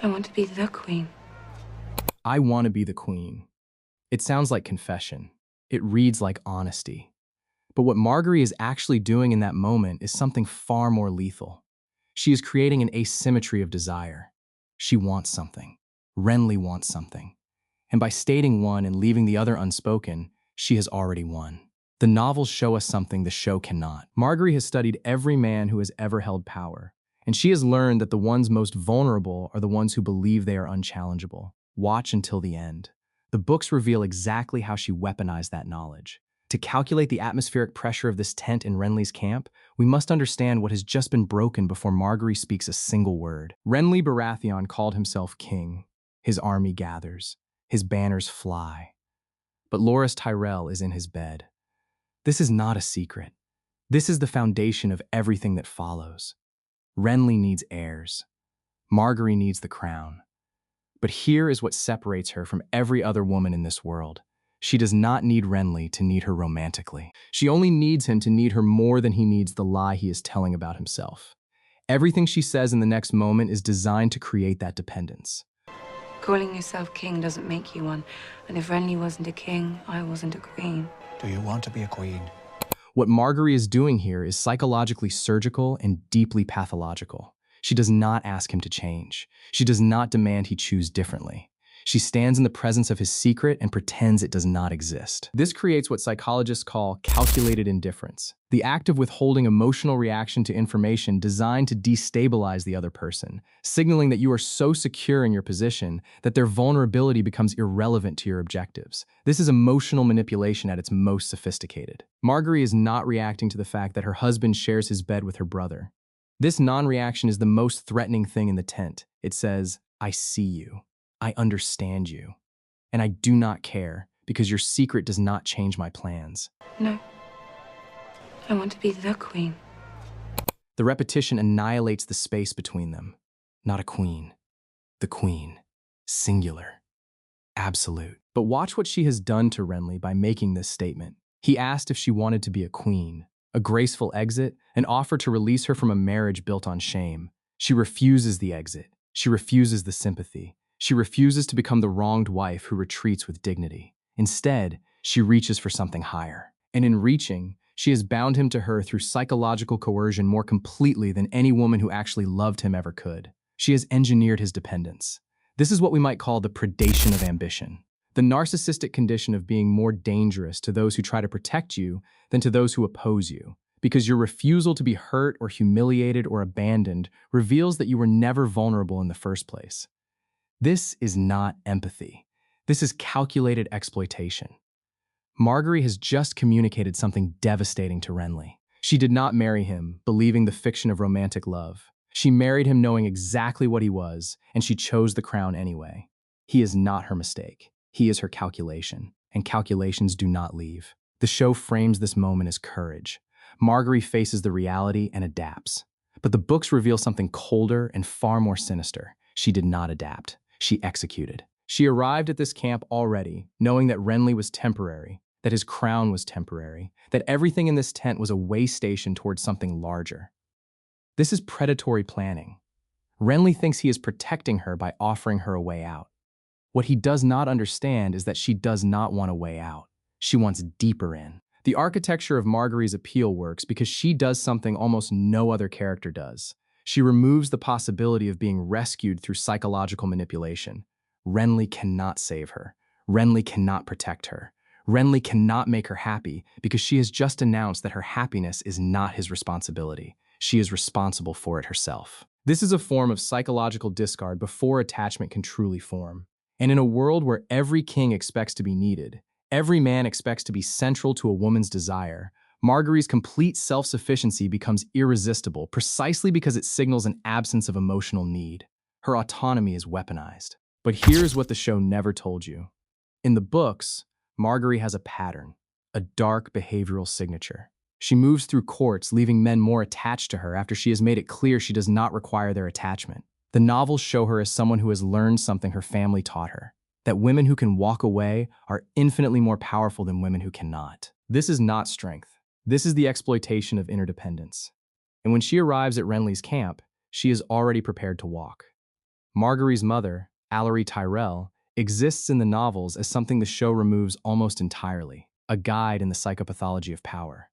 I want to be the queen. I want to be the queen. It sounds like confession. It reads like honesty. But what Margaery is actually doing in that moment is something far more lethal. She is creating an asymmetry of desire. She wants something. Renly wants something. And by stating one and leaving the other unspoken, she has already won. The novels show us something the show cannot. Margaery has studied every man who has ever held power, and she has learned that the ones most vulnerable are the ones who believe they are unchallengeable. Watch until the end. The books reveal exactly how she weaponized that knowledge. To calculate the atmospheric pressure of this tent in Renly's camp, we must understand what has just been broken before Margaery speaks a single word. Renly Baratheon called himself king. His army gathers. His banners fly. But Loras Tyrell is in his bed. This is not a secret. This is the foundation of everything that follows. Renly needs heirs. Margaery needs the crown. But here is what separates her from every other woman in this world. She does not need Renly to need her romantically. She only needs him to need her more than he needs the lie he is telling about himself. Everything she says in the next moment is designed to create that dependence. Calling yourself king doesn't make you one. And if Renly wasn't a king, I wasn't a queen. Do you want to be a queen? What Margaery is doing here is psychologically surgical and deeply pathological. She does not ask him to change. She does not demand he choose differently. She stands in the presence of his secret and pretends it does not exist. This creates what psychologists call calculated indifference, the act of withholding emotional reaction to information designed to destabilize the other person, signaling that you are so secure in your position that their vulnerability becomes irrelevant to your objectives. This is emotional manipulation at its most sophisticated. Margaery is not reacting to the fact that her husband shares his bed with her brother. This non-reaction is the most threatening thing in the tent. It says, I see you. I understand you. And I do not care because your secret does not change my plans. No. I want to be the queen. The repetition annihilates the space between them. Not a queen. The queen. Singular. Absolute. But watch what she has done to Renly by making this statement. He asked if she wanted to be a queen. A graceful exit, an offer to release her from a marriage built on shame. She refuses the exit. She refuses the sympathy. She refuses to become the wronged wife who retreats with dignity. Instead, she reaches for something higher. And in reaching, she has bound him to her through psychological coercion more completely than any woman who actually loved him ever could. She has engineered his dependence. This is what we might call the predation of ambition. The narcissistic condition of being more dangerous to those who try to protect you than to those who oppose you. Because your refusal to be hurt or humiliated or abandoned reveals that you were never vulnerable in the first place. This is not empathy. This is calculated exploitation. Margaery has just communicated something devastating to Renly. She did not marry him, believing the fiction of romantic love. She married him knowing exactly what he was, and she chose the crown anyway. He is not her mistake. He is her calculation, and calculations do not leave. The show frames this moment as courage. Margaery faces the reality and adapts. But the books reveal something colder and far more sinister. She did not adapt. She executed. She arrived at this camp already, knowing that Renly was temporary, that his crown was temporary, that everything in this tent was a way station towards something larger. This is predatory planning. Renly thinks he is protecting her by offering her a way out. What he does not understand is that she does not want a way out. She wants deeper in. The architecture of Margaery's appeal works because she does something almost no other character does. She removes the possibility of being rescued through psychological manipulation. Renly cannot save her. Renly cannot protect her. Renly cannot make her happy because she has just announced that her happiness is not his responsibility. She is responsible for it herself. This is a form of psychological discard before attachment can truly form. And in a world where every king expects to be needed, every man expects to be central to a woman's desire, Margaery's complete self-sufficiency becomes irresistible precisely because it signals an absence of emotional need. Her autonomy is weaponized. But here's what the show never told you. In the books, Margaery has a pattern, a dark behavioral signature. She moves through courts, leaving men more attached to her after she has made it clear she does not require their attachment. The novels show her as someone who has learned something her family taught her, that women who can walk away are infinitely more powerful than women who cannot. This is not strength. This is the exploitation of interdependence. And when she arrives at Renly's camp, she is already prepared to walk. Margaery's mother, Tyrell, exists in the novels as something the show removes almost entirely, a guide in the psychopathology of power.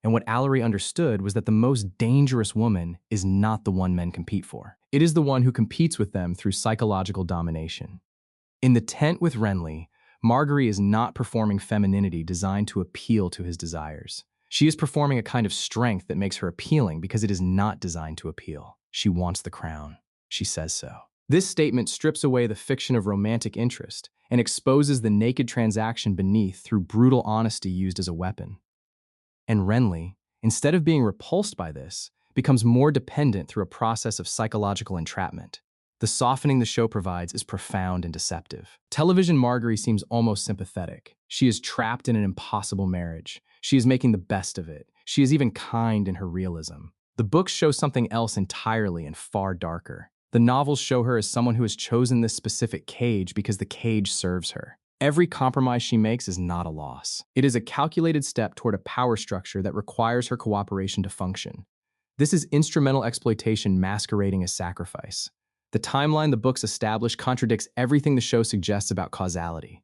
And what Allery understood was that the most dangerous woman is not the one men compete for. It is the one who competes with them through psychological domination. In the tent with Renly, Margaery is not performing femininity designed to appeal to his desires. She is performing a kind of strength that makes her appealing because it is not designed to appeal. She wants the crown. She says so. This statement strips away the fiction of romantic interest and exposes the naked transaction beneath through brutal honesty used as a weapon. And Renly, instead of being repulsed by this, becomes more dependent through a process of psychological entrapment. The softening the show provides is profound and deceptive. Television Margaery seems almost sympathetic. She is trapped in an impossible marriage. She is making the best of it. She is even kind in her realism. The books show something else entirely and far darker. The novels show her as someone who has chosen this specific cage because the cage serves her. Every compromise she makes is not a loss. It is a calculated step toward a power structure that requires her cooperation to function. This is instrumental exploitation masquerading as sacrifice. The timeline the books establish contradicts everything the show suggests about causality.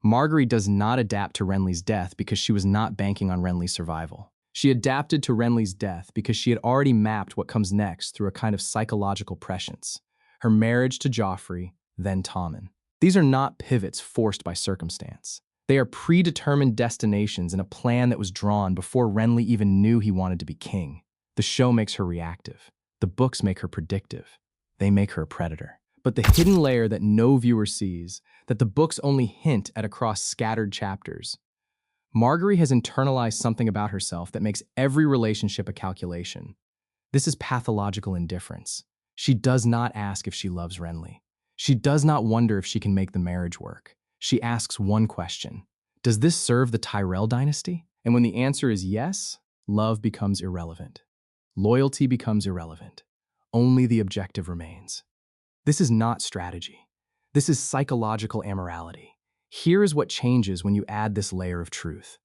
Margaery does not adapt to Renly's death because she was not banking on Renly's survival. She adapted to Renly's death because she had already mapped what comes next through a kind of psychological prescience. Her marriage to Joffrey, then Tommen. These are not pivots forced by circumstance. They are predetermined destinations in a plan that was drawn before Renly even knew he wanted to be king. The show makes her reactive. The books make her predictive. They make her a predator. But the hidden layer that no viewer sees, that the books only hint at across scattered chapters. Margaery has internalized something about herself that makes every relationship a calculation. This is pathological indifference. She does not ask if she loves Renly. She does not wonder if she can make the marriage work. She asks one question: does this serve the Tyrell dynasty? And when the answer is yes, love becomes irrelevant. Loyalty becomes irrelevant. Only the objective remains. This is not strategy. This is psychological amorality. Here is what changes when you add this layer of truth.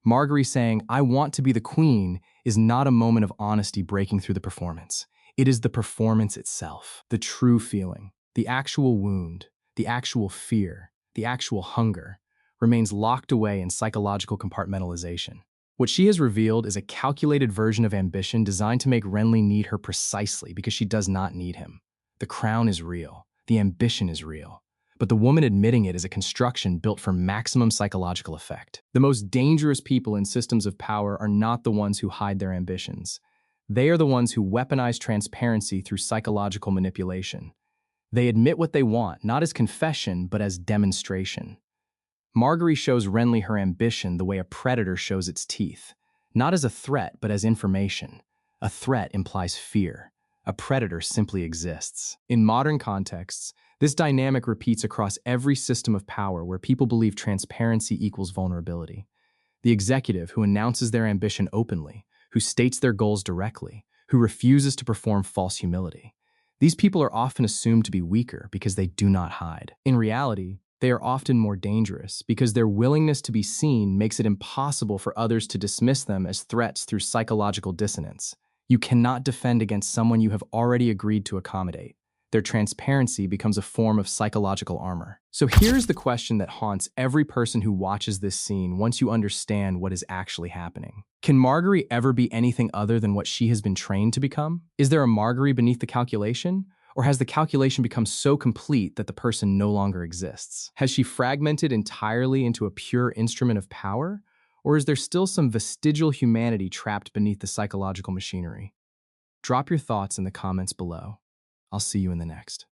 Margaery saying, "I want to be the queen," is not a moment of honesty breaking through the performance. It is the performance itself, the true feeling, the actual wound, the actual fear, the actual hunger, remains locked away in psychological compartmentalization. What she has revealed is a calculated version of ambition designed to make Renly need her precisely because she does not need him. The crown is real. The ambition is real. But the woman admitting it is a construction built for maximum psychological effect. The most dangerous people in systems of power are not the ones who hide their ambitions. They are the ones who weaponize transparency through psychological manipulation. They admit what they want, not as confession, but as demonstration. Margaery shows Renly her ambition the way a predator shows its teeth, not as a threat, but as information. A threat implies fear. A predator simply exists. In modern contexts, this dynamic repeats across every system of power where people believe transparency equals vulnerability. The executive who announces their ambition openly, who states their goals directly, who refuses to perform false humility. These people are often assumed to be weaker because they do not hide. In reality, they are often more dangerous because their willingness to be seen makes it impossible for others to dismiss them as threats through psychological dissonance. You cannot defend against someone you have already agreed to accommodate. Their transparency becomes a form of psychological armor. So here's the question that haunts every person who watches this scene once you understand what is actually happening. Can Margaery ever be anything other than what she has been trained to become? Is there a Margaery beneath the calculation? Or has the calculation become so complete that the person no longer exists? Has she fragmented entirely into a pure instrument of power? Or is there still some vestigial humanity trapped beneath the psychological machinery? Drop your thoughts in the comments below. I'll see you in the next.